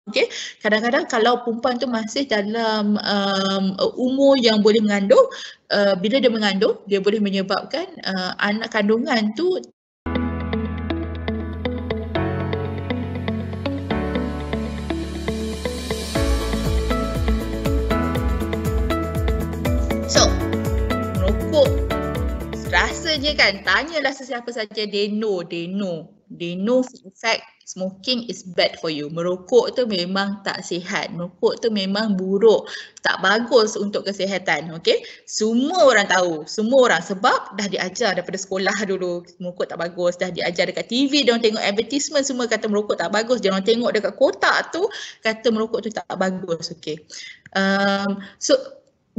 okey. Kadang-kadang kalau perempuan tu masih dalam umur yang boleh mengandung, bila dia mengandung, dia boleh menyebabkan anak kandungan tu merokok. Rasanya kan, tanyalah sesiapa saja, they know. They know in fact smoking is bad for you. Merokok tu memang tak sihat. Merokok tu memang buruk. Tak bagus untuk kesihatan. Okay? Semua orang tahu. Semua orang. Sebab dah diajar daripada sekolah dulu. Merokok tak bagus. Dah diajar dekat TV. Dia orang tengok advertisement semua kata merokok tak bagus. Dia orang tengok dekat kotak tu kata merokok tu tak bagus. Okay. So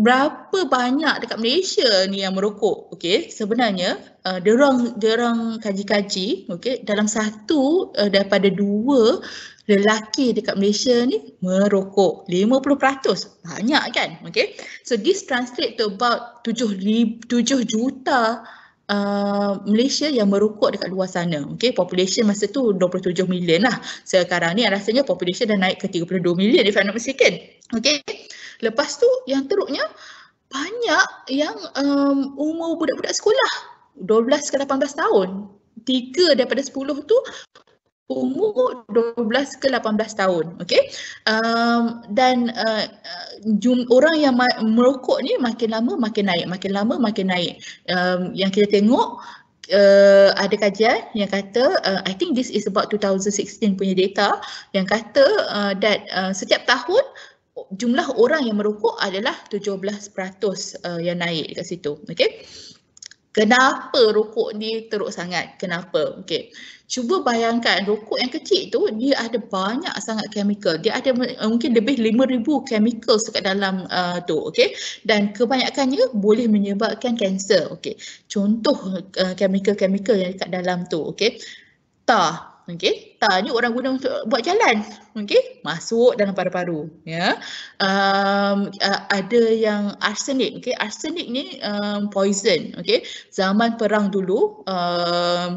berapa banyak dekat Malaysia ni yang merokok, okey? Sebenarnya dia orang kaji-kaji, okey, dalam satu daripada dua lelaki dekat Malaysia ni merokok. 50%. Banyak kan? Okey. So this translate to about 7 juta Malaysia yang merokok dekat luar sana. Okey, population masa tu 27 million lah. Sekarang ni rasanya population dah naik ke 32 million if I'm not mistaken. Okey. Lepas tu yang teruknya banyak yang umur budak-budak sekolah 12 ke 18 tahun. 3 daripada 10 tu umur 12 ke 18 tahun. Okey. Dan orang yang merokok ni makin lama makin naik, makin lama makin naik. Yang kita tengok ada kajian yang kata I think this is about 2016 punya data yang kata that setiap tahun jumlah orang yang merokok adalah 17% yang naik dekat situ. Okey. Kenapa rokok ni teruk sangat? Kenapa? Okey. Cuba bayangkan rokok yang kecil tu dia ada banyak sangat chemical. Dia ada mungkin lebih 5,000 chemicals dekat dalam tu, okey. Dan kebanyakannya boleh menyebabkan kanser, okey. Contoh chemical-chemical yang dekat dalam tu, okey. Tar. Okey, tar ni orang guna untuk buat jalan. Okey, masuk dalam paru-paru, ya. Ada yang arsenik, okey. Arsenik ni poison, okey. Zaman perang dulu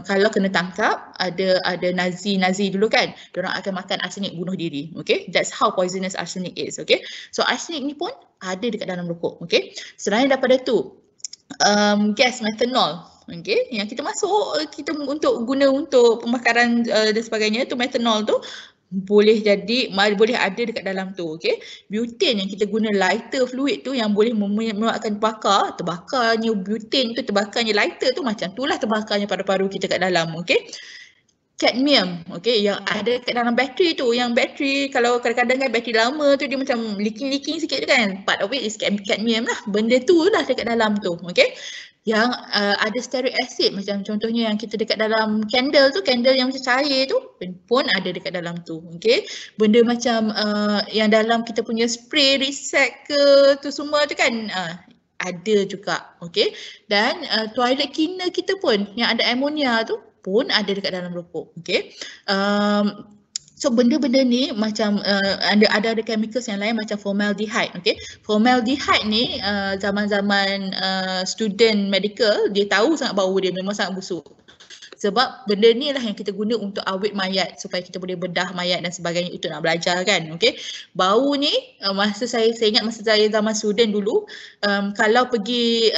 kalau kena tangkap ada Nazi dulu kan. Diorang akan makan arsenik bunuh diri, okey. That's how poisonous arsenic is, okey. So arsenik ni pun ada dekat dalam rokok, okey. Selain daripada tu gas methanol. Okey, yang kita masuk kita untuk guna untuk pembakaran dan sebagainya tu methanol tu boleh boleh ada dekat dalam tu, okey. Butane yang kita guna lighter fluid tu yang boleh menyebabkan terbakarnya butane tu, terbakarnya lighter tu macam itulah terbakarnya paru-paru kita kat dalam, okey. Cadmium, okey, yang ada kat dalam bateri tu, yang bateri kalau kadang-kadang kan bateri lama tu dia macam leaking sikit tu kan, part of it is cadmium lah, benda tu lah dekat dalam tu, okey. Yang ada stearic acid macam contohnya yang kita dekat dalam candle tu, candle yang macam cair tu pun ada dekat dalam tu, okey. Benda macam yang dalam kita punya spray reset ke tu semua tu kan ada juga, okey. Dan toilet cleaner kita pun yang ada ammonia tu pun ada dekat dalam rokok, okey. So benda-benda ni macam ada chemicals yang lain macam formaldehyde, okey. Formaldehyde ni zaman-zaman student medical dia tahu sangat bau dia memang sangat busuk. Sebab benda ni lah yang kita guna untuk awet mayat supaya kita boleh bedah mayat dan sebagainya untuk nak belajar kan, okey. Bau ni masa saya ingat masa saya zaman student dulu kalau pergi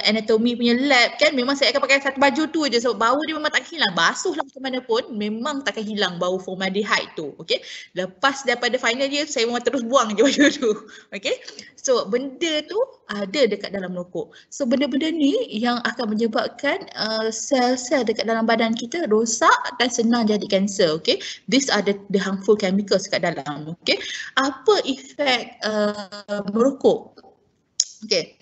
anatomi punya lab kan memang saya akan pakai satu baju tu je sebab bau dia memang tak hilang, basuh lah macam mana pun memang takkan hilang bau formaldehyde tu, okey. Lepas daripada final year saya memang terus buang je baju tu, okey. So benda tu ada dekat dalam rokok. So benda-benda ni yang akan menyebabkan sel-sel dekat dalam badan kita rosak dan senang jadi kanser, okey. These are the harmful chemicals dekat dalam, okey. Apa efek merokok? Okey.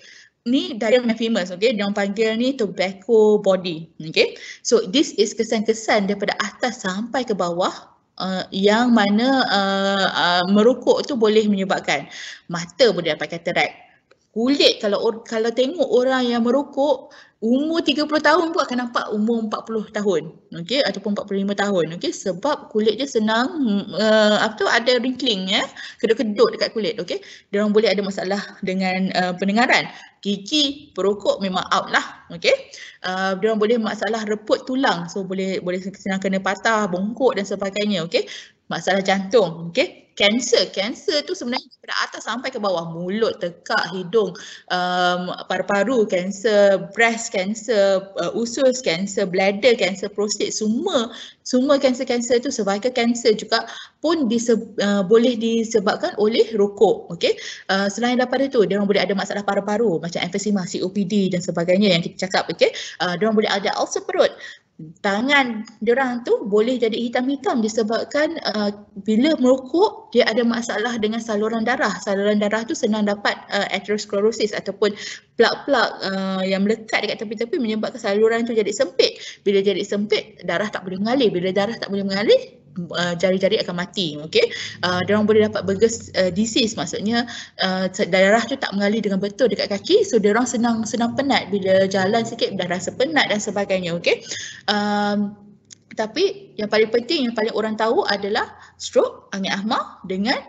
Ni dari yang famous, okey. Dia orang panggil ni tobacco body, okey. So this is kesan-kesan daripada atas sampai ke bawah yang mana merokok tu boleh menyebabkan mata boleh dapat katarak. Kulit kalau tengok orang yang merokok umur 30 tahun pun akan nampak umur 40 tahun, okey, ataupun 45 tahun, okey, sebab kulit dia senang ada wrinkling ya, kedut-kedut dekat kulit, okey. Dia orang boleh ada masalah dengan pendengaran. Gigi perokok memang out lah, okey. Dia orang boleh masalah reput tulang, so boleh senang kena patah, bongkok dan sebagainya, okey. Masalah jantung, okey. Kanser tu sebenarnya daripada atas sampai ke bawah, mulut, tekak, hidung, paru-paru, kanser breast cancer, usus cancer, bladder cancer, prostate, semua kanser-kanser tu, cervical cancer juga pun boleh disebabkan oleh rokok. Okey. Selain daripada tu, dia orang boleh ada masalah paru-paru macam emphysema, COPD dan sebagainya yang kita cakap. Okey. Dia orang boleh ada ulcer perut. Tangan diorang tu boleh jadi hitam-hitam disebabkan bila merokok dia ada masalah dengan saluran darah. Saluran darah tu senang dapat atherosclerosis ataupun plak-plak yang melekat dekat tepi-tepi menyebabkan saluran tu jadi sempit. Bila jadi sempit, darah tak boleh mengalir. Bila darah tak boleh mengalir, jari-jari akan mati. Okey. Diorang boleh dapat Buerger's disease, maksudnya darah tu tak mengalir dengan betul dekat kaki, so diorang senang penat. Bila jalan sikit dah rasa penat dan sebagainya. Okey. Tapi yang paling penting, yang paling orang tahu adalah stroke, angin ahma dengan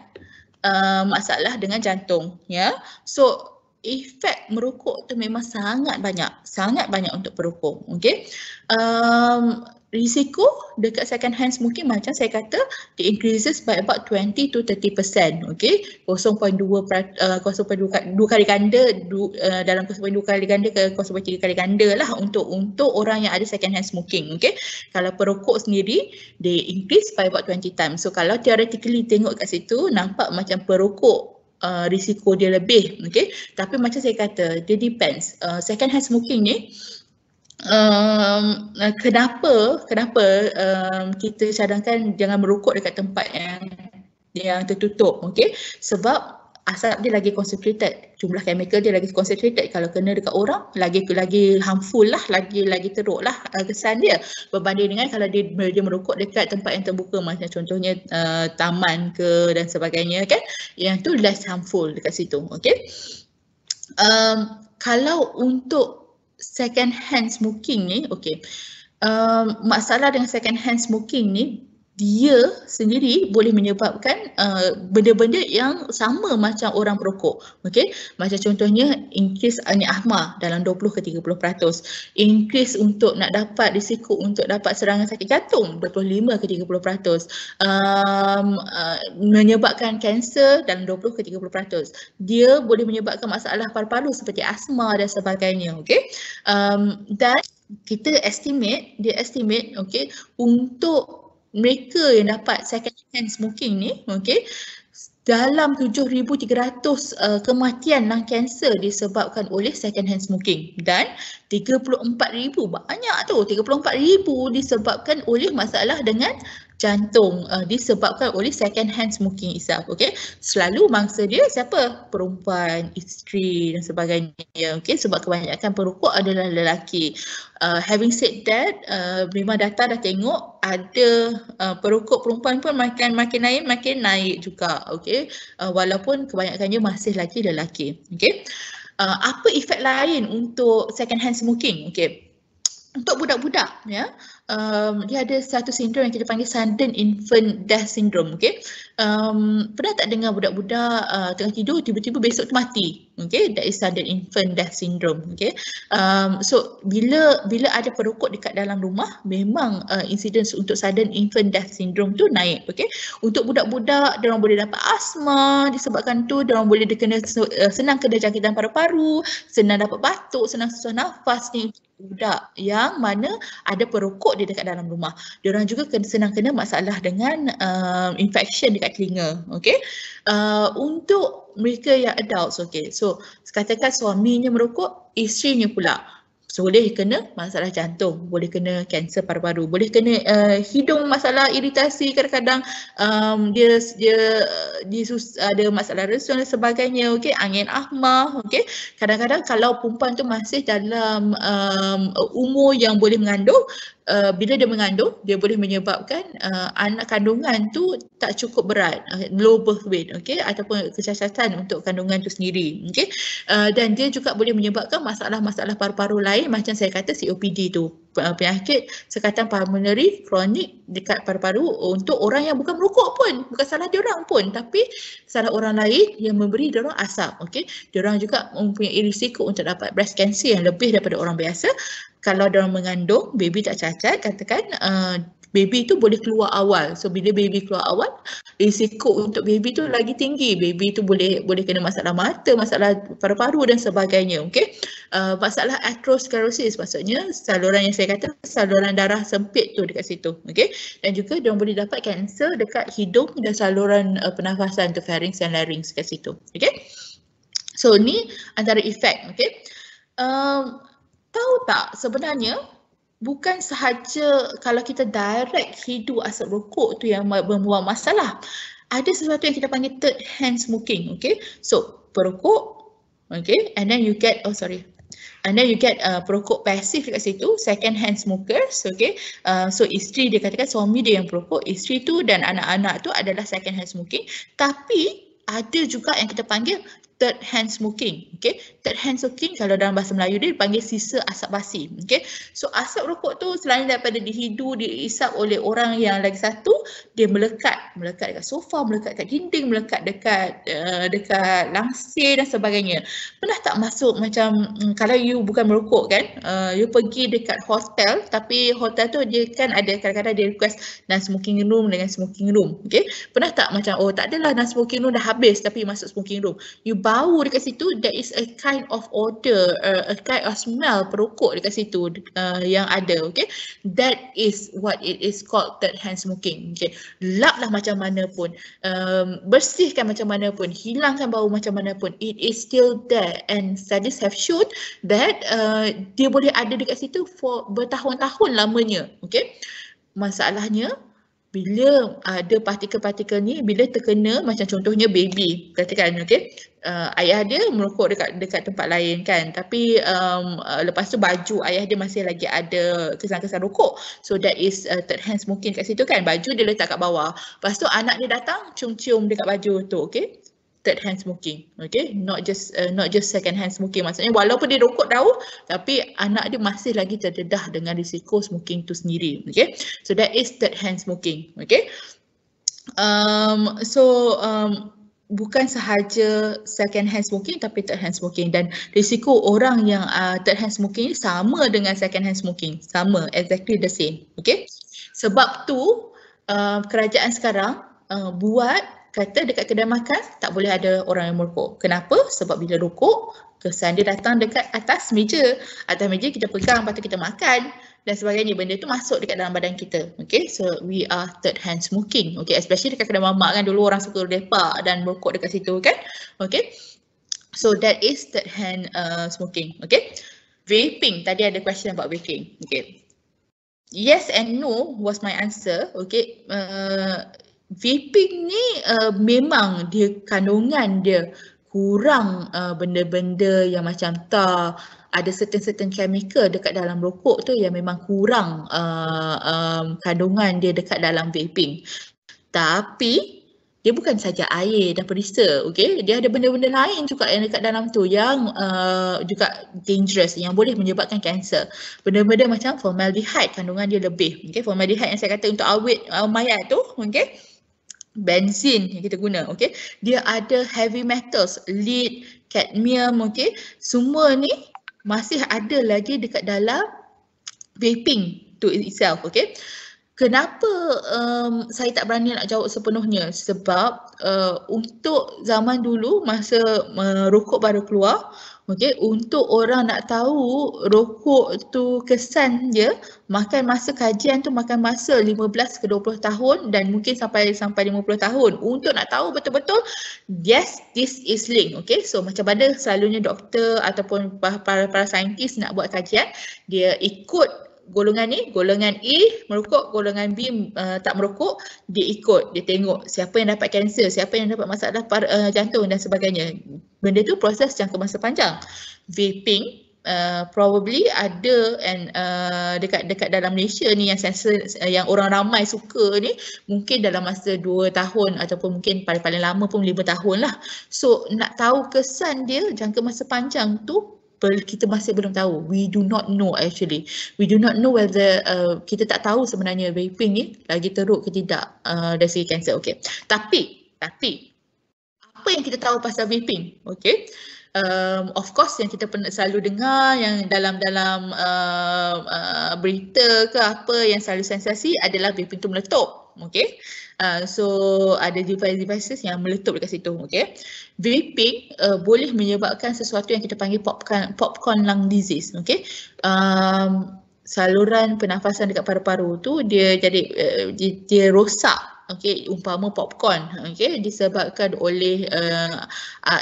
masalah dengan jantung, ya. So efek merokok tu memang sangat banyak untuk perokok. Okey. Risiko dekat second hand smoking macam saya kata, it increases by about 20 to 30%. Okey. 0.2 kali ganda dalam 0.2 kali ganda ke 0.3 kali ganda lah untuk orang yang ada second hand smoking. Okey. Kalau perokok sendiri, they increase by about 20 times. So kalau theoretically tengok kat situ, nampak macam perokok risiko dia lebih. Okey. Tapi macam saya kata, dia depends. Second hand smoking ni kenapa kita cadangkan jangan merokok dekat tempat yang tertutup. Okey, sebab asap dia lagi concentrated, jumlah chemical dia lagi concentrated. Kalau kena dekat orang lagi harmful lah, lagi teruk lah kesan dia berbanding dengan kalau dia merokok dekat tempat yang terbuka, macam contohnya taman ke dan sebagainya kan, yang tu less harmful dekat situ. Okey. Kalau untuk second hand smoking ni, okey. Masalah dengan second hand smoking ni, dia sendiri boleh menyebabkan benda-benda yang sama macam orang perokok. Okey, macam contohnya increase angin ahma dalam 20 ke 30%. Increase untuk nak dapat risiko untuk dapat serangan sakit jantung 25 ke 30%. Menyebabkan kanser dalam 20 ke 30%. Dia boleh menyebabkan masalah paru-paru seperti asma dan sebagainya. Okey. Dan kita estimate okey, untuk mereka yang dapat second hand smoking ni, okey, dalam 7,300 kematian non kanser disebabkan oleh second hand smoking, dan 34,000, banyak tu, 34,000 disebabkan oleh masalah dengan jantung, disebabkan oleh second hand smoking itself. Okey, selalu mangsa dia siapa? Perempuan, isteri dan sebagainya. Okey, sebab kebanyakan perokok adalah lelaki. Having said that, memang data dah tengok ada perokok perempuan pun makin naik juga. Okey, walaupun kebanyakannya masih lagi lelaki. Okey, apa efek lain untuk second hand smoking? Okey, untuk budak-budak, ya, dia ada satu sindrom yang kita panggil sudden infant death syndrome. Okey, pernah tak dengar budak-budak tengah tidur tiba-tiba besok tu mati? Okey, that is sudden infant death syndrome. Okey, so bila ada perokok dekat dalam rumah, memang incidence untuk sudden infant death syndrome tu naik. Okey, untuk budak-budak, dia orang boleh dapat asma disebabkan tu, dia orang boleh senang kena jangkitan paru-paru, senang dapat batuk, senang susah nafas ni. Budak yang mana ada perokok dia dekat dalam rumah, diorang juga senang kena masalah dengan infection dekat telinga. Okey, untuk mereka yang adults, okey, so katakan suaminya merokok, isterinya pula, so boleh kena masalah jantung, boleh kena kanser paru-paru, boleh kena hidung, masalah iritasi, kadang-kadang dia ada masalah resul dan sebagainya. Okey, angin ahma. Okey, kadang-kadang kalau perempuan tu masih dalam umur yang boleh mengandung, bila dia mengandung, dia boleh menyebabkan anak kandungan tu tak cukup berat, low birth weight, okey, ataupun kecacatan untuk kandungan tu sendiri. Okey, dan dia juga boleh menyebabkan masalah-masalah paru-paru lain macam saya kata COPD tu, penyakit sekatan pulmonary kronik dekat paru-paru untuk orang yang bukan merokok pun, bukan salah diorang pun, tapi salah orang lain yang memberi diorang asap. Okey, diorang juga mempunyai risiko untuk dapat breast cancer yang lebih daripada orang biasa. Kalau diorang mengandung, baby tak cacat, katakan baby tu boleh keluar awal. So bila baby keluar awal, risiko untuk baby tu lagi tinggi. Baby tu boleh kena masalah mata, masalah paru-paru dan sebagainya. Okey. Masalah atherosclerosis, maksudnya saluran yang saya kata saluran darah sempit tu dekat situ. Okey. Dan juga dia boleh dapat kanser dekat hidung dan saluran pernafasan tu, pharynx dan larynx kat situ. Okey. So ni antara efek. Okey. Tahu tak sebenarnya bukan sahaja kalau kita direct hidu asap rokok tu yang membuat masalah. Ada sesuatu yang kita panggil third hand smoking. Okay, so perokok, okay, and then you get perokok pasif dekat situ, second hand smokers. Okay, so isteri dia katakan suami dia yang perokok, isteri tu dan anak-anak tu adalah second hand smoking. Tapi ada juga yang kita panggil third hand smoking. Okay, third hand smoking kalau dalam bahasa Melayu dia dipanggil sisa asap basi. Okay, so asap rokok tu selain daripada dihidu, diisap oleh orang yang lagi satu, dia melekat dekat sofa, melekat dekat dinding, melekat dekat langsir dan sebagainya. Pernah tak masuk macam kalau you bukan merokok kan, you pergi dekat hotel, tapi hotel tu dia kan ada kadang-kadang dia request non-smoking room dengan smoking room. Okay, pernah tak macam tak adalah non-smoking room dah habis tapi masuk smoking room. You bau dekat situ, there is a kind of odor, a kind of smell perokok dekat situ yang ada. Okay, that is what it is called third hand smoking. Okay, lap lah macam mana pun, bersihkan macam mana pun, hilangkan bau macam mana pun, it is still there, and studies have shown that dia boleh ada dekat situ for bertahun-tahun lamanya. Okay, masalahnya bila ada partikel-partikel ni, bila terkena, macam contohnya baby katakan, okay, ayah dia merokok dekat tempat lain kan, tapi lepas tu baju ayah dia masih lagi ada kesan-kesan rokok, so that is third hand smoking kat situ kan, baju dia letak kat bawah, lepas tu anak dia datang cium-cium dekat baju tu. Okay, third hand smoking. Okay, not just second hand smoking. Maksudnya walaupun dia rokok tahu, tapi anak dia masih lagi terdedah dengan risiko smoking tu sendiri. Okay, so that is third hand smoking. Okay, bukan sahaja second hand smoking tapi third hand smoking, dan risiko orang yang third hand smoking ni sama dengan second hand smoking, sama, exactly the same. Okay, sebab tu kerajaan sekarang buat kata dekat kedai makan tak boleh ada orang yang merokok. Kenapa? Sebab bila rokok, kesan dia datang dekat atas meja. Atas meja kita pegang, lepas tu kita makan dan sebagainya. Benda tu masuk dekat dalam badan kita. Okay, so we are third hand smoking. Okay, especially dekat kedai mamak kan, dulu orang suka lepak dan merokok dekat situ kan. Okay, so that is third hand smoking. Okay, vaping, tadi ada question about vaping. Okay, yes and no was my answer. Okay, vaping ni memang dia kandungan dia kurang benda-benda yang macam tar, ada certain chemical dekat dalam rokok tu yang memang kurang kandungan dia dekat dalam vaping. Tapi dia bukan saja air dan perisa, okay? Dia ada benda-benda lain juga yang dekat dalam tu yang juga dangerous, yang boleh menyebabkan kanser. Benda-benda macam formaldehyde, kandungan dia lebih. Okay, formaldehyde yang saya kata untuk awet mayat tu, okay? Benzin yang kita guna, okay? Dia ada heavy metals, lead, cadmium, okay? Semua ni masih ada lagi dekat dalam vaping to itself, okay? Kenapa saya tak berani nak jawab sepenuhnya? Sebab untuk zaman dulu masa rokok baru keluar, okay, untuk orang nak tahu rokok tu kesan dia, makan masa kajian tu makan masa 15 ke 20 tahun dan mungkin sampai 50 tahun untuk nak tahu betul-betul yes, this is linked. Okay, so macam mana selalunya doktor ataupun para saintis nak buat kajian, dia ikut golongan ni, golongan A merokok, golongan B tak merokok, dia ikut, dia tengok siapa yang dapat kanser, siapa yang dapat masalah jantung dan sebagainya. Benda tu proses jangka masa panjang. Vaping probably ada and dekat dalam Malaysia ni yang yang orang ramai suka ni mungkin dalam masa 2 tahun ataupun mungkin paling lama pun 5 tahun lah. So nak tahu kesan dia jangka masa panjang tu kita masih belum tahu. We do not know actually. We do not know whether kita tak tahu sebenarnya vaping ni lagi teruk ke tidak dari segi kanser. Okay. Tapi apa yang kita tahu pasal vaping? Okay. of course yang kita pernah selalu dengar yang dalam berita ke apa yang selalu sensasi adalah vaping tu meletup. Okay, so ada devices yang meletup dekat situ. Okay, vaping boleh menyebabkan sesuatu yang kita panggil popcorn lung disease. Okay, saluran pernafasan dekat paru-paru tu dia jadi dia rosak. Okey, umpama popcorn, okey, disebabkan oleh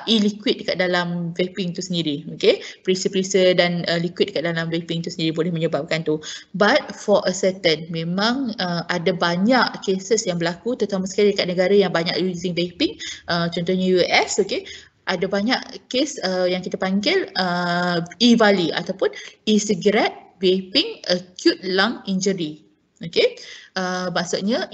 e-liquid dekat dalam vaping tu sendiri. Okey, perisa-perisa dan liquid dekat dalam vaping tu sendiri boleh menyebabkan tu. But for a certain, memang ada banyak cases yang berlaku, terutama sekali dekat negara yang banyak using vaping, contohnya US. Okey, ada banyak kes yang kita panggil e-vali ataupun e-cigarette vaping acute lung injury. Okey, maksudnya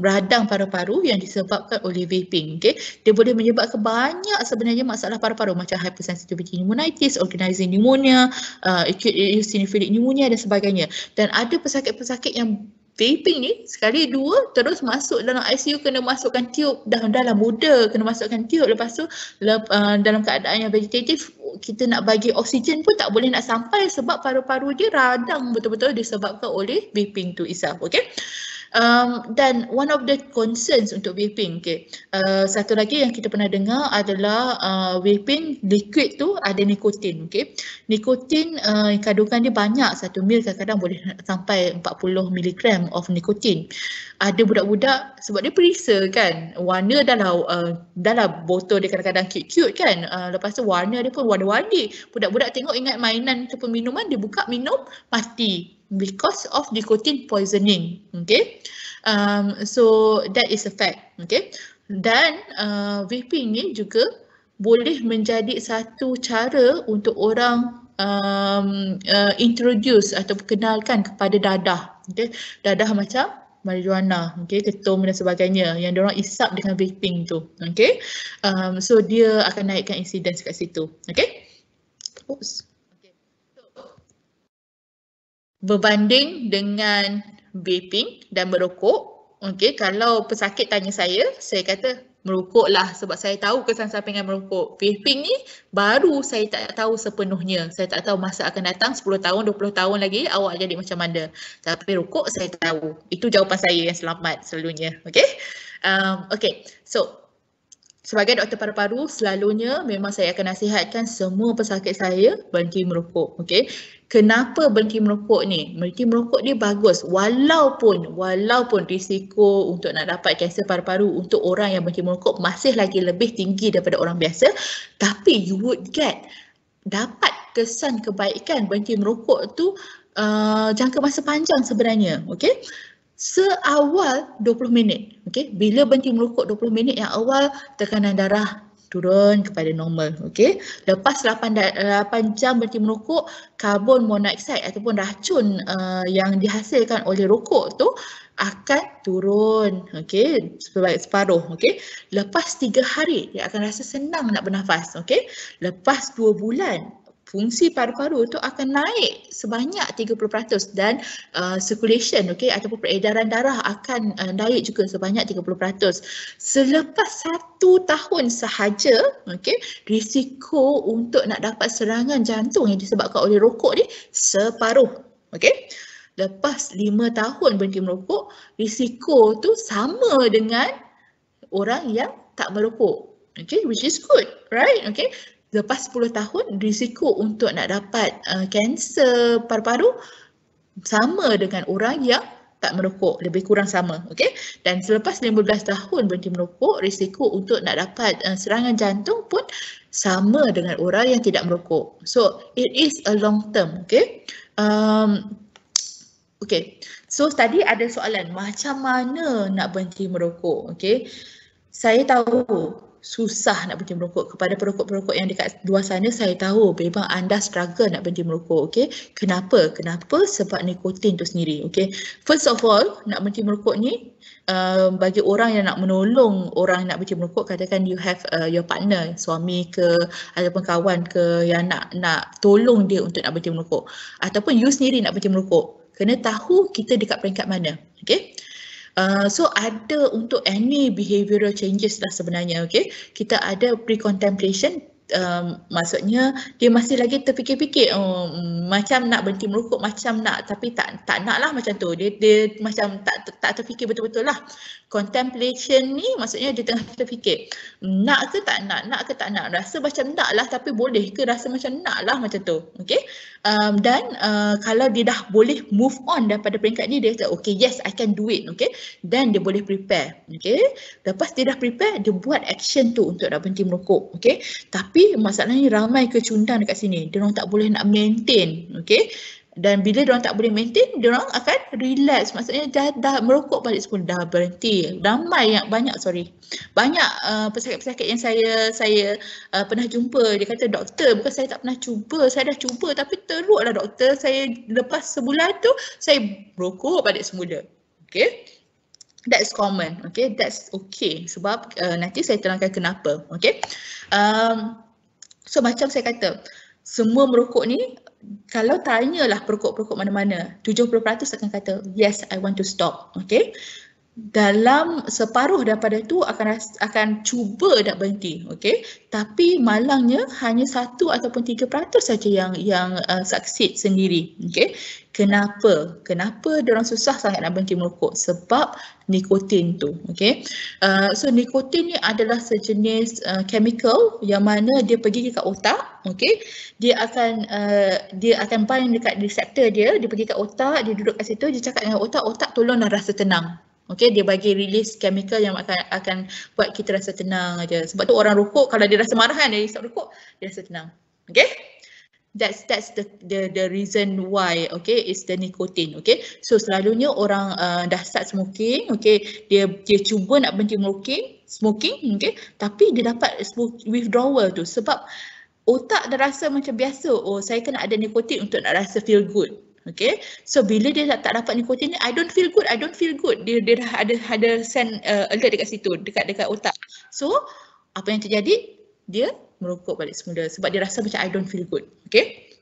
radang paru-paru yang disebabkan oleh vaping. Okey, dia boleh menyebabkan banyak sebenarnya masalah paru-paru macam hypersensitivity pneumonitis, organizing pneumonia, acute eosinophilic pneumonia dan sebagainya. Dan ada pesakit-pesakit yang vaping ni sekali dua terus masuk dalam ICU, kena masukkan tiup, dah muda kena masukkan tiup, lepas tu dalam keadaan yang vegetatif kita nak bagi oksigen pun tak boleh nak sampai sebab paru-paru dia radang betul-betul disebabkan oleh vaping tu itself. Okay, dan one of the concerns untuk vaping, okay, satu lagi yang kita pernah dengar adalah vaping liquid tu ada nikotin. Okay, nikotin kandungan dia banyak, 1 mil kadang-kadang boleh sampai 40 mg of nikotin. Ada budak-budak sebab dia perisa kan, warna dalam botol dia kadang-kadang cute-cute kan, lepas tu warna dia pun warna-warni. Budak-budak tengok ingat mainan ataupun minuman, dia buka minum mati because of nicotine poisoning. Okay, so that is a fact. Okay, dan vaping ni juga boleh menjadi satu cara untuk orang introduce atau kenalkan kepada dadah. Okay, dadah macam marijuana, okay, ketum dan sebagainya yang diorang isap dengan vaping tu. Okay, so dia akan naikkan insidence kat situ. Okay, oops. Berbanding dengan vaping dan merokok, okay, kalau pesakit tanya saya kata merokoklah sebab saya tahu kesan sampingan merokok. Vaping ni baru saya tak tahu sepenuhnya. Saya tak tahu masa akan datang 10 tahun, 20 tahun lagi awak jadi macam mana. Tapi rokok saya tahu. Itu jawapan saya yang selamat selalunya. Okay, okay, so sebagai doktor paru-paru, selalunya memang saya akan nasihatkan semua pesakit saya berhenti merokok. Okay, kenapa berhenti merokok ni? Berhenti merokok ni bagus walaupun risiko untuk nak dapat kanser paru-paru untuk orang yang berhenti merokok masih lagi lebih tinggi daripada orang biasa, tapi you would dapat kesan kebaikan berhenti merokok tu jangka masa panjang sebenarnya. Okay, seawal 20 minit. Okay, bila berhenti merokok 20 minit yang awal, tekanan darah turun kepada normal. Okay, lepas 8 jam berhenti merokok, karbon monoksida ataupun racun yang dihasilkan oleh rokok tu akan turun. Okay, separuh. Okay, lepas 3 hari dia akan rasa senang nak bernafas. Okay, lepas 2 bulan fungsi paru-paru tu akan naik sebanyak 30% dan circulation, okay, ataupun peredaran darah akan naik juga sebanyak 30%. Selepas 1 tahun sahaja, okay, risiko untuk nak dapat serangan jantung yang disebabkan oleh rokok ni separuh. Okay, lepas 5 tahun berhenti merokok, risiko tu sama dengan orang yang tak merokok. Okay, which is good, right? Okay, lepas 10 tahun, risiko untuk nak dapat kanser paru-paru sama dengan orang yang tak merokok, lebih kurang sama. Okay? Dan selepas 15 tahun berhenti merokok, risiko untuk nak dapat serangan jantung pun sama dengan orang yang tidak merokok. So, it is a long term. Okay? Okay, so tadi ada soalan macam mana nak berhenti merokok. Okay? Saya tahu susah nak berhenti merokok. Kepada perokok-perokok yang dekat luar sana, saya tahu memang anda struggle nak berhenti merokok. Okay? Kenapa? Sebab nikotin tu sendiri. Okay? First of all, nak berhenti merokok ni bagi orang yang nak menolong orang nak berhenti merokok, katakan you have your partner, suami ke ataupun kawan ke yang nak tolong dia untuk nak berhenti merokok, ataupun you sendiri nak berhenti merokok, kena tahu kita dekat peringkat mana. Okay? So ada untuk any behavioral changes lah sebenarnya. Okay, kita ada pre-contemplation maksudnya dia masih lagi terfikir-fikir, macam nak berhenti merokok, macam nak, tapi tak nak lah macam tu. Dia macam tak terfikir betul-betul lah. Contemplation ni maksudnya dia tengah terfikir, nak ke tak nak, rasa macam nak lah tapi boleh ke, rasa macam nak lah macam tu. Okay, dan kalau dia dah boleh move on daripada peringkat ni, dia kata okay, yes, I can do it. Okay, dan dia boleh prepare. Okay, lepas dia dah prepare, dia buat action tu untuk nak berhenti merokok. Okay, tapi masalahnya ramai kecundang dekat sini, dia orang tak boleh nak maintain. Okay, dan bila diorang tak boleh maintain, diorang akan relax. Maksudnya dah merokok balik semula, dah berhenti. Banyak pesakit-pesakit yang saya pernah jumpa, dia kata, doktor, bukan saya tak pernah cuba, saya dah cuba tapi teruklah doktor, saya lepas sebulan tu saya merokok balik semula. Okay, that's common. Okay, that's okay, sebab nanti saya terangkan kenapa. Okay, so macam saya kata, semua merokok ni, kalau tanyalah perokok-perokok mana-mana, 70% akan kata, yes, I want to stop. Okay, dalam separuh daripada tu akan cuba nak berhenti. Okay, tapi malangnya hanya 1 ataupun 3% saja yang succeed sendiri. Okay, kenapa diorang susah sangat nak berhenti merokok? Sebab nikotin tu. Okay, so nikotin ni adalah sejenis chemical yang mana dia pergi ke otak. Okay, dia akan bind dekat reseptor dia pergi kat otak, dia duduk kat situ, dia cakap dengan otak tolonglah rasa tenang. Okay, dia bagi release chemical yang akan buat kita rasa tenang aja. Sebab tu orang rokok, kalau dia rasa marah kan, dia hisap rokok, dia rasa tenang. Okay, that's the reason why. Okay, it's the nicotine. Okay, so selalunya orang dah start smoking, okay, dia cuba nak berhenti smoking, okay, tapi dia dapat withdrawal tu sebab otak dah rasa macam biasa, oh saya kena ada nikotin untuk nak rasa feel good. Okay, so bila dia tak dapat nikotin ni, I don't feel good. Dia dah ada send alert dekat situ, dekat otak. So apa yang terjadi? Dia merokok balik semula sebab dia rasa macam I don't feel good. Okay,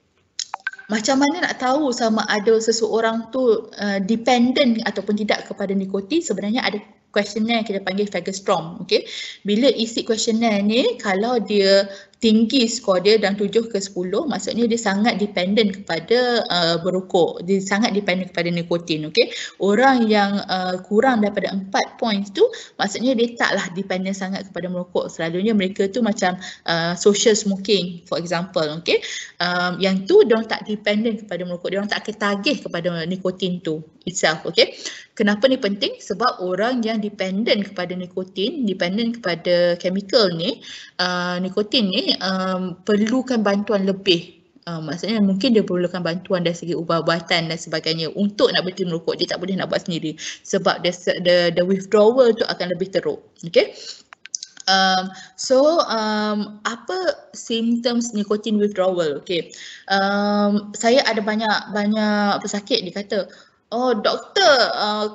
macam mana nak tahu sama ada seseorang tu dependent ataupun tidak kepada nikotin? Sebenarnya ada questionnaire yang kita panggil Fagerstrom. Okay, bila isi questionnaire ni, kalau dia tinggi skor dia dan 7 ke 10, maksudnya dia sangat dependent kepada berokok, dia sangat dependent kepada nikotin. Okay, orang yang kurang daripada 4 points tu, maksudnya dia taklah dependent sangat kepada merokok. Selalunya mereka tu macam social smoking for example. Okay, yang tu diorang tak dependent kepada merokok, diorang tak ketagih kepada nikotin tu itself. Okay, kenapa ni penting? Sebab orang yang dependent kepada nikotin, dependent kepada chemical ni, nikotin ni, perlukan bantuan lebih. Maksudnya mungkin dia perlukan bantuan dari segi ubat-ubatan dan sebagainya untuk nak berhenti merokok. Dia tak boleh nak buat sendiri sebab the withdrawal tu akan lebih teruk. Okay, so apa symptoms nikotin withdrawal? Okay, saya ada banyak pesakit, dia kata, oh doktor,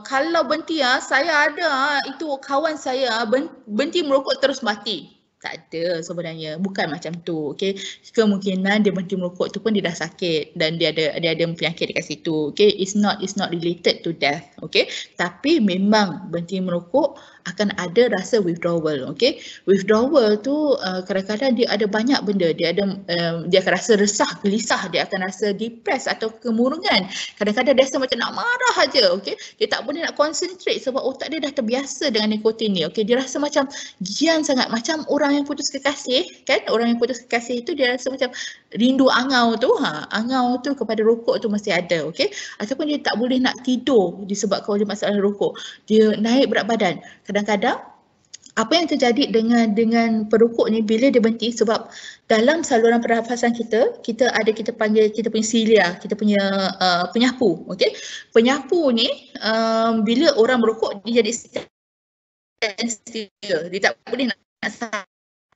kalau berhenti saya ada itu kawan saya berhenti merokok terus mati. Tak ada sebenarnya, bukan macam tu. Okay, kemungkinan dia berhenti merokok tu pun dia dah sakit dan dia ada penyakit dekat situ. Okay, it's not related to death. Okay, tapi memang berhenti merokok akan ada rasa withdrawal. Okay, withdrawal tu kadang-kadang dia ada banyak benda. Dia akan rasa resah, gelisah, dia akan rasa depressed atau kemurungan. Kadang-kadang dia rasa macam nak marah aja. Okay, dia tak boleh nak concentrate sebab otak dia dah terbiasa dengan nikotin ni. Okay, dia rasa macam gian sangat, macam orang yang putus kekasih kan. Orang yang putus kekasih itu dia rasa macam rindu angau tu. Angau tu kepada rokok tu masih ada. Okay, ataupun dia tak boleh nak tidur disebabkan oleh masalah rokok. Dia naik berat badan. Kadang-kadang apa yang terjadi dengan perokok ni bila dia berhenti, sebab dalam saluran pernafasan kita panggil, kita punya cilia, kita punya penyapu. Okay, penyapu ni bila orang merokok dia jadi standstill, dia tak boleh nak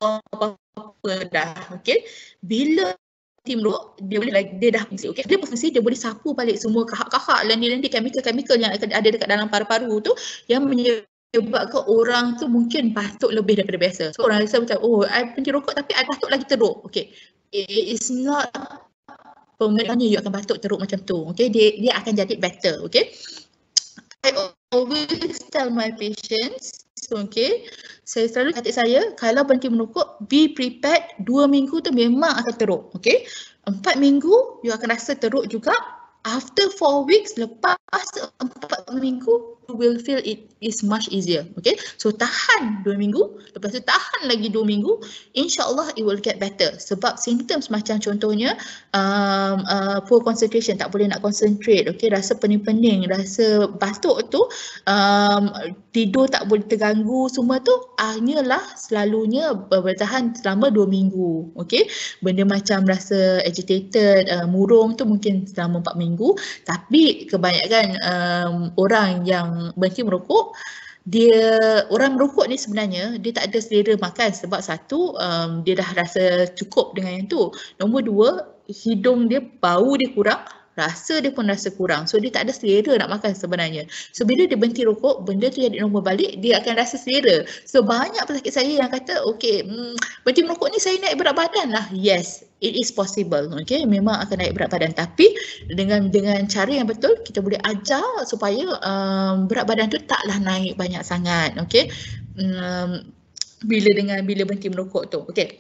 apa-apa dah. Okay, bila merokok dia dah fungsi. Okay, dia berfungsi, dia boleh sapu balik semua kahak-kahak, lendir-lendir, chemical yang ada dekat dalam paru-paru tu yang menyebabkan orang tu mungkin batuk lebih daripada biasa. So orang rasa macam, oh I berhenti rokok tapi I batuk lagi teruk. Okay, it is not permanently you akan batuk teruk macam tu. Okay, dia akan jadi better. Okay, I always tell my patients, Okay, saya selalu kata saya, kalau berhenti merokok, be prepared 2 minggu tu memang akan teruk. Okay, 4 minggu you akan rasa teruk juga. After 4 weeks, lepas 4 minggu, you will feel it is much easier. Okay, so tahan 2 minggu, lepas tu tahan lagi 2 minggu, insyaAllah it will get better. Sebab symptoms macam contohnya poor concentration, tak boleh nak concentrate, okay, rasa pening-pening, rasa batuk tu, tidur tak boleh terganggu, semua tu hanyalah selalunya bertahan selama 2 minggu. Okay, benda macam rasa agitated, murung tu mungkin selama 4 minggu. Tapi kebanyakan orang yang berhenti merokok, orang merokok ni sebenarnya dia tak ada selera makan sebab satu, dia dah rasa cukup dengan yang tu. Nombor dua, hidung dia, bau dia kurang, rasa dia pun rasa kurang. So dia tak ada selera nak makan sebenarnya. So bila dia berhenti rokok, benda tu jadi normal balik, dia akan rasa selera. So banyak pesakit saya yang kata, okay, berhenti merokok ni saya naik berat badan lah. Yes, it is possible. Okay, memang akan naik berat badan. Tapi dengan cara yang betul, kita boleh ajar supaya berat badan tu taklah naik banyak sangat. Okay, bila berhenti merokok tu. Okay.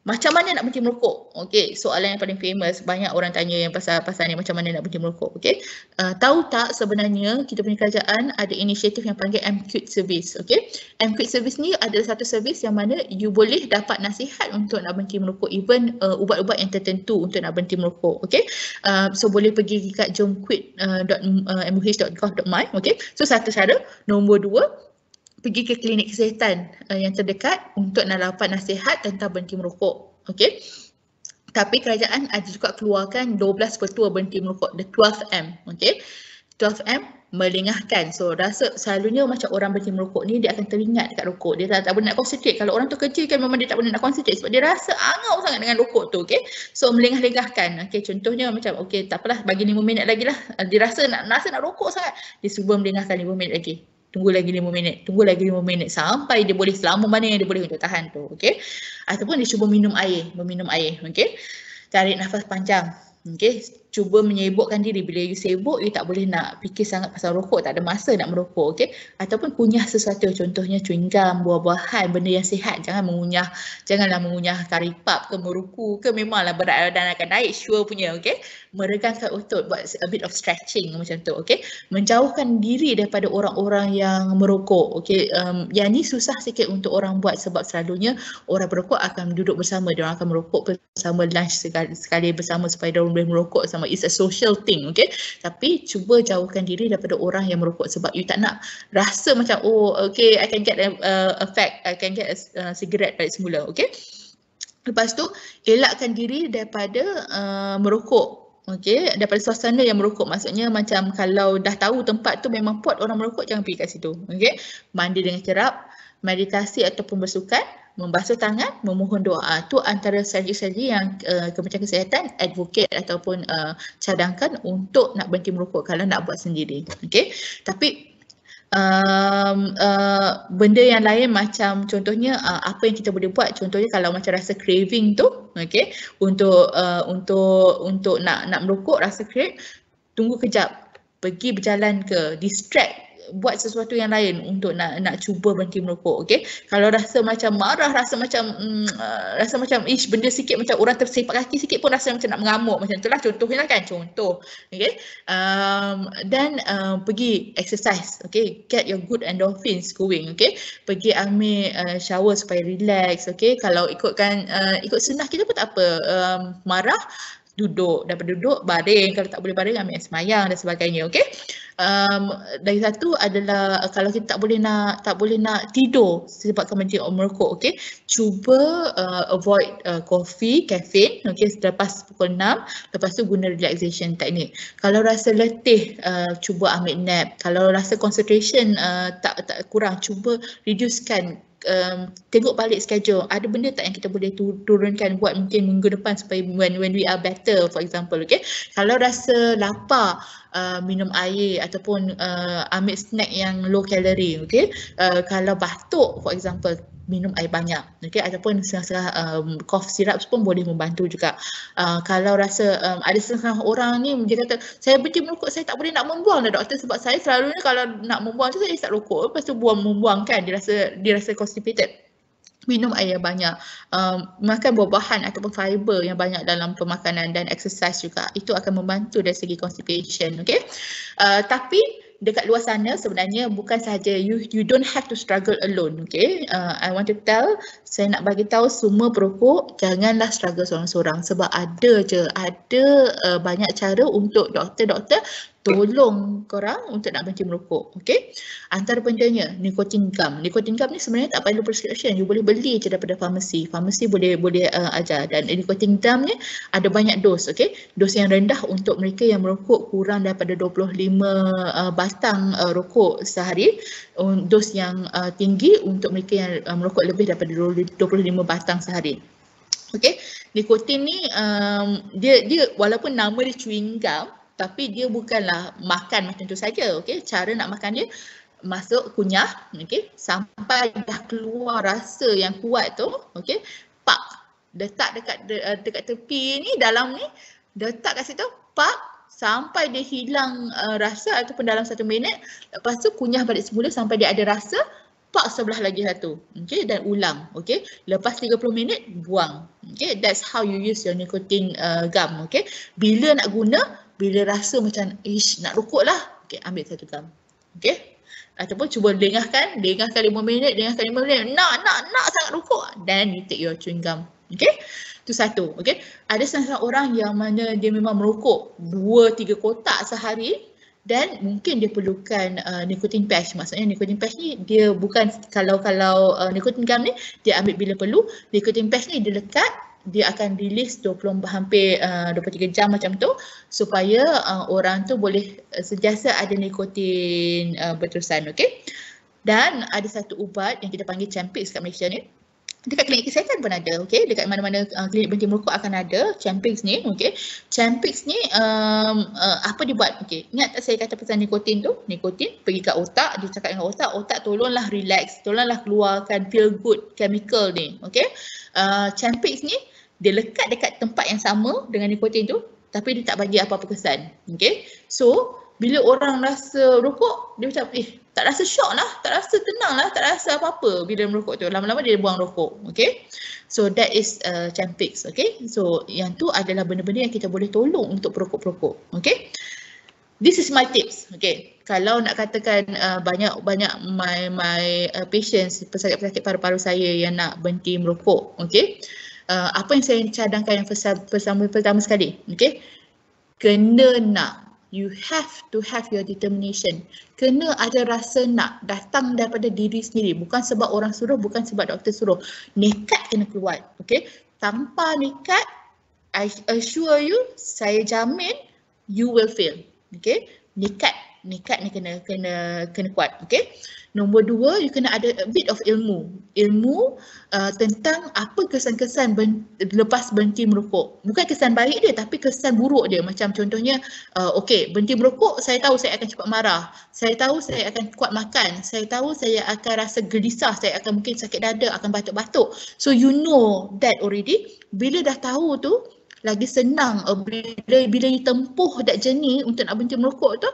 Macam mana nak berhenti merokok? Okey, soalan yang paling famous, banyak orang tanya yang pasal ni, macam mana nak berhenti merokok. Okey, tahu tak sebenarnya kita punya kerajaan ada inisiatif yang panggil M-Quit Service. Okey, M-Quit Service ni adalah satu servis yang mana you boleh dapat nasihat untuk nak berhenti merokok, even ubat-ubat yang tertentu untuk nak berhenti merokok. Okey, so boleh pergi kat jomquit.muh.gov.my. Okey, so satu cara. Nombor dua, pergi ke klinik kesihatan yang terdekat untuk nak dapat nasihat tentang berhenti merokok. Okey. Tapi kerajaan ada juga keluarkan 12 petua berhenti merokok, the 12M. Okey. 12M melengahkan. So rasa selalunya macam orang berhenti merokok ni dia akan teringat dekat rokok. Dia tak boleh nak concentrate. Kalau orang tu kerja kan memang dia tak boleh nak concentrate sebab dia rasa angau sangat dengan rokok tu. Okey. So melengah-lengahkan. Okey, contohnya macam okey, tak apalah, bagi 5 minit lagi lah. Dia rasa nak rokok sangat. Dia cuba melengahkan 5 minit lagi. Tunggu lagi 5 minit, tunggu lagi 5 minit sampai dia boleh, selama mana yang dia boleh untuk tahan tu. Okey. Ataupun dia cuba meminum air. Okey. Tarik nafas panjang. Okey, cuba menyibukkan diri. Bila you sibuk, you tak boleh nak fikir sangat pasal rokok, tak ada masa nak merokok. Okey. Ataupun kunyah sesuatu, contohnya chewing gum, buah-buahan, benda yang sihat. Janganlah mengunyah karipap ke meruku ke, memanglah berat badan akan naik, sure punya. Okey. Meregangkan otot, buat a bit of stretching macam tu. Okey. Menjauhkan diri daripada orang-orang yang merokok. Okey. Yang ni susah sikit untuk orang buat sebab selalunya orang berokok akan duduk bersama, dia orang akan merokok bersama, lunch sekali bersama supaya dia boleh merokok sama. It's a social thing. Okay, tapi cuba jauhkan diri daripada orang yang merokok sebab you tak nak rasa macam, oh okay, I can get effect, I can get a cigarette balik semula. Okay, lepas tu elakkan diri daripada merokok. Okey, daripada suasana yang merokok, maksudnya macam kalau dah tahu tempat tu memang pot orang merokok, jangan pergi kat situ. Okey, mandi dengan cerap, meditasi ataupun bersukan, membasuh tangan, memohon doa. Tu antara strategi-strategi yang Kementerian Kesihatan advocate ataupun cadangkan untuk nak berhenti merokok kalau nak buat sendiri. Okey, tapi benda yang lain macam contohnya apa yang kita boleh buat, contohnya kalau macam rasa craving tu, okey, untuk nak merokok, rasa crave, tunggu kejap, pergi berjalan ke, distract, buat sesuatu yang lain untuk nak cuba berhenti merokok. Okey, kalau rasa macam marah, rasa macam benda sikit macam orang tersepak kaki sikit pun rasa macam nak mengamuk, macam itulah contohnya kan, contoh. Okey, dan pergi exercise. Okey, get your good endorphins going. Okey, pergi ambil shower supaya relax. Okey, kalau ikut sunnah kita pun tak apa, marah duduk, dapat duduk baring, kalau tak boleh baring ambil sembahyang dan sebagainya. Okey, dari satu adalah kalau kita tak boleh nak tidur sebabkan berhenti merokok. Okey, cuba avoid coffee, caffeine. Okey, selepas pukul 6, lepas tu guna relaxation technique. Kalau rasa letih, cuba ambil nap. Kalau rasa concentration tak kurang, cuba reducekan. Tengok balik schedule, ada benda tak yang kita boleh turunkan, buat mungkin minggu depan supaya when we are better, for example. Okay, kalau rasa lapar, minum air ataupun ambil snack yang low calorie, okey. Kalau batuk for example, minum air banyak, okey, ataupun setengah-setengah cough syrup pun boleh membantu juga. Kalau rasa ada setengah orang ni dia kata saya berhenti merokok, saya tak boleh nak membuang dah doktor, sebab saya selalunya kalau nak membuang tu saya start rokok, lepas tu membuang kan, dia rasa constipated. Minum air yang banyak, makan buah-buahan ataupun fiber yang banyak dalam pemakanan, dan exercise juga, itu akan membantu dari segi constipation, okey. Tapi dekat luar sana sebenarnya bukan sahaja you don't have to struggle alone, okey. I want to tell, saya nak bagi tahu semua perokok janganlah struggle seorang-seorang, sebab ada banyak cara untuk doktor tolong korang untuk nak berhenti merokok, okey. Antara bendanya nikotin gum. Nikotin gum ni sebenarnya tak perlu prescription, you boleh beli je daripada farmasi. Farmasi boleh ajar, dan nikotin gum ni ada banyak dos, okey. Dos yang rendah untuk mereka yang merokok kurang daripada 25 batang rokok sehari. Dos yang tinggi untuk mereka yang merokok lebih daripada 25 batang sehari. Okey, nikotin ni dia walaupun nama dia chewing gum, tapi dia bukanlah makan macam tu saja, okey. Cara nak makan dia, masuk kunyah, okey, sampai dah keluar rasa yang kuat tu, okey, pak, letak dekat tepi ni, dalam ni, letak kat situ, pak, sampai dia hilang rasa ataupun dalam 1 minit, lepas tu kunyah balik semula sampai dia ada rasa, pak sebelah lagi satu, okey, dan ulang, okey. Lepas 30 minit buang, okey. That's how you use your nicotine gum, okey. Bila nak guna, bila rasa macam nak rokok lah, okey, ambil 1 gum, okey. Ataupun cuba dengahkan 5 minit, nak sangat rokok, then you take your chewing gum, okey. Itu satu, okey. Ada setengah orang yang mana dia memang merokok 2-3 kotak sehari, dan mungkin dia perlukan nicotine patch. Maksudnya nicotine patch ni dia bukan, kalau nicotine gum ni dia ambil bila perlu, nicotine patch ni dia lekat, dia akan release hampir 23 jam macam tu, supaya orang tu boleh sentiasa ada nikotin berterusan, okey. Dan ada satu ubat yang kita panggil Champix kat Malaysia ni. Dekat klinik kesihatan pun ada, okey. Dekat mana-mana klinik berhenti merokok akan ada Champix ni, okey. Champix ni apa dia buat? Okey. Ingat tak saya kata pasal nikotin tu? Nikotin pergi kat otak, dia cakap dengan otak tolonglah relax, tolonglah keluarkan feel good chemical ni, okey. Champix ni dia lekat dekat tempat yang sama dengan nikotin tu, tapi dia tak bagi apa-apa kesan, okey. So bila orang rasa rokok, dia macam tak rasa shock lah, tak rasa tenang lah, tak rasa apa-apa bila merokok tu. Lama-lama dia buang rokok, okay. So that is Champix, okay. So yang tu adalah benda-benda yang kita boleh tolong untuk perokok-perokok, okay. This is my tips, okay. Kalau nak katakan banyak my patients, pesakit-pesakit paru-paru saya yang nak berhenti merokok, okay. Apa yang saya cadangkan yang pertama sekali, okay. Kena nak. You have to have your determination. Kena ada rasa nak, datang daripada diri sendiri. Bukan sebab orang suruh, bukan sebab doktor suruh. Nekat kena keluar, okay. Tanpa nekat, I assure you, saya jamin, you will fail, okay. Nekat ni kena kuat, okay. Nombor 2, you kena ada a bit of ilmu tentang apa kesan-kesan lepas berhenti merokok. Bukan kesan baik dia, tapi kesan buruk dia. Macam contohnya, okay, berhenti merokok, saya tahu saya akan cepat marah, saya tahu saya akan kuat makan, saya tahu saya akan rasa gelisah, saya akan mungkin sakit dada, akan batuk-batuk. So you know that already. Bila dah tahu tu, lagi senang bila you tempuh that journey untuk nak berhenti merokok tu,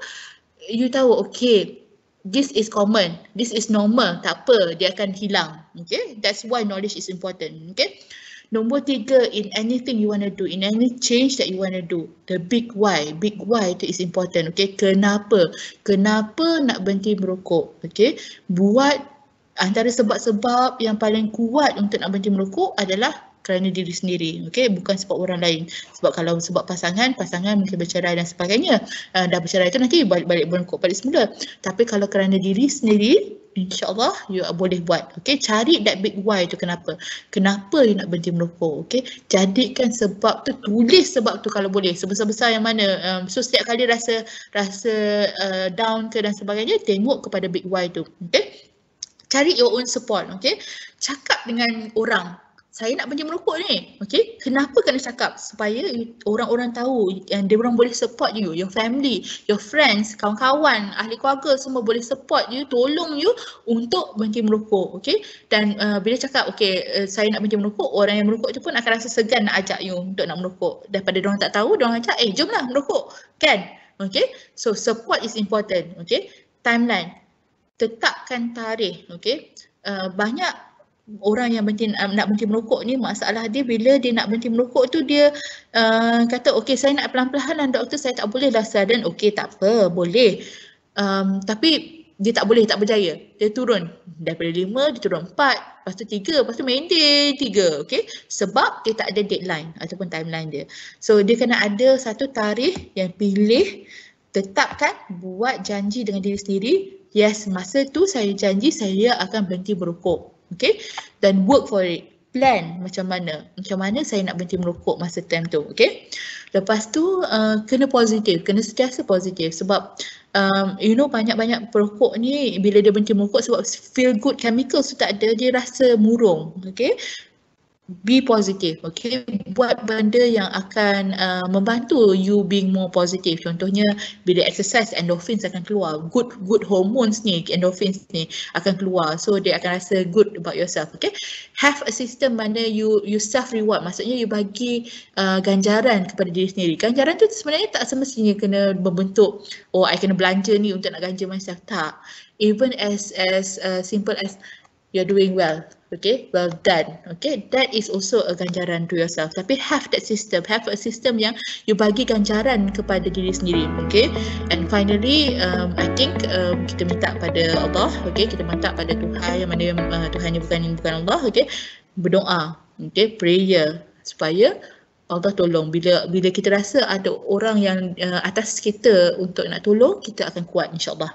you tahu, okay, this is common, this is normal, tak apa, dia akan hilang, okay. That's why knowledge is important, okay. Nombor 3, in anything you want to do, in any change that you want to do, the big why itu is important, okay. Kenapa nak berhenti merokok, okay. Buat antara sebab-sebab yang paling kuat untuk nak berhenti merokok adalah kerana diri sendiri, okey, bukan sebab orang lain. Sebab kalau sebab pasangan mungkin bercerai dan sebagainya. Dah bercerai tu nanti balik merokok balik semula. Tapi kalau kerana diri sendiri, insya-Allah you boleh buat. Okey, cari that big why tu kenapa. Kenapa you nak berhenti merokok, okey? Jadikan sebab tu, tulis sebab tu kalau boleh. Sebesar-besar yang mana. So setiap kali rasa down ke dan sebagainya, tengok kepada big why tu, okey? Cari your own support, okey? Cakap dengan orang. saya nak berhenti merokok ni. Okay, kenapa kena cakap? Supaya orang-orang tahu yang dia orang boleh support you, your family, your friends, kawan-kawan, ahli keluarga semua boleh support you, tolong you untuk berhenti merokok. Okay, dan bila cakap okay, saya nak berhenti merokok, orang yang merokok tu pun akan rasa segan nak ajak you untuk nak merokok. Daripada diorang tak tahu, diorang ajak, jomlah merokok, kan? Okay, so support is important. Okay, timeline, tetapkan tarikh. Okay, banyak orang yang nak berhenti merokok ni, masalah dia bila dia nak berhenti merokok tu dia kata okey saya nak perlahan-lahan doktor, saya tak boleh lah sudden. Okey, tak apa, boleh. Tapi dia tak boleh, tak berjaya. Dia turun daripada 5, dia turun 4, lepas tu 3, lepas tu maintain 3. Okey, sebab dia tak ada deadline ataupun timeline dia. So dia kena ada satu tarikh yang pilih, tetapkan, buat janji dengan diri sendiri. Yes, masa tu saya janji saya akan berhenti merokok. Okay, dan work for it. Plan macam mana saya nak berhenti merokok masa time tu. Okay, lepas tu kena positif, kena sentiasa positif. Sebab banyak-banyak perokok ni bila dia berhenti merokok sebab feel good chemicals tu tak ada, dia rasa murung. Okay, be positive. Okay, buat benda yang akan membantu you being more positive. Contohnya bila exercise, endorphins akan keluar, good hormones ni, endorphins ni akan keluar, so dia akan rasa good about yourself. Okay, have a system mana you self reward, maksudnya you bagi ganjaran kepada diri sendiri. Ganjaran tu sebenarnya tak semestinya kena berbentuk I kena belanja ni untuk nak ganja myself, tak. Even as simple as you're doing well. Okay, well done. Okay, that is also a ganjaran to yourself. Tapi have that system, have a system yang you bagi ganjaran kepada diri sendiri. Okay, and finally, I think kita minta pada Allah. Okay, kita minta pada Tuhan yang mana Tuhan yang bukan Allah. Okay, berdoa. Okay, prayer supaya Allah tolong. Bila kita rasa ada orang yang atas kita untuk nak tolong, kita akan kuat insyaAllah.